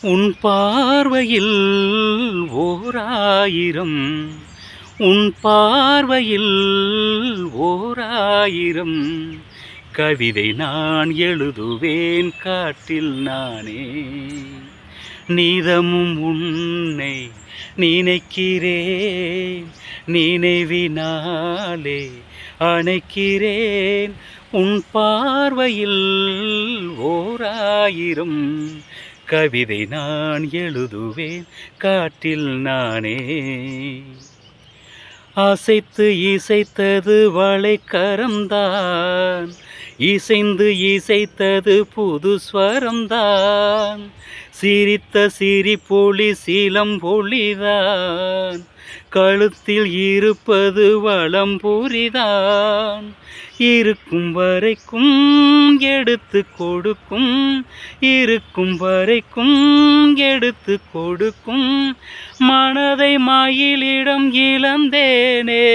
உன் பார்வையில் ஓராயிரம், உன் பார்வையில் ஓராயிரம் கவிதை நான் எழுதுவேன் காட்டில் நானே. நீதமும் உன்னை நினைக்கிறேன், நினைவினாலே அணைக்கிறேன். உன் பார்வையில் ஓராயிரம் கவிதை நான் எழுதுவேன் காட்டில் நானே. அசைத்து இசைத்தது வளைக்கரம்தான், இசைந்து இசைத்தது புது ஸ்வரம்தான். சிரித்த சிரிப்பொலி சிலம்பொலிதான், கழுத்தில் இருப்பது வலம்புரிதான். இருக்கும் வரைக்கும் எடுத்து கொடுக்கும், இருக்கும் வரைக்கும் எடுத்து கொடுக்கும். மனதை மயிலிடம் இழந்தேனே,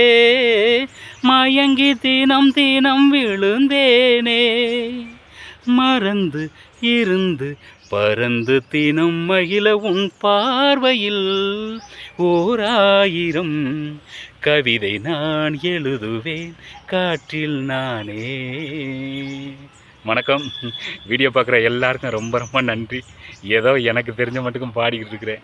மயங்கி தினம் தினம் விழுந்தேனே. மறந்து இருந்து பறந்து தினம் மகிழ உன் பார்வையில் ஓராயிரம் கவிதை நான் எழுதுவேன் காற்றில் நானே. வணக்கம். வீடியோ பார்க்குற எல்லாருக்கும் ரொம்ப ரொம்ப நன்றி. ஏதோ எனக்கு தெரிஞ்ச மட்டுக்கும் பாடிக்கிட்டு இருக்கிறேன்.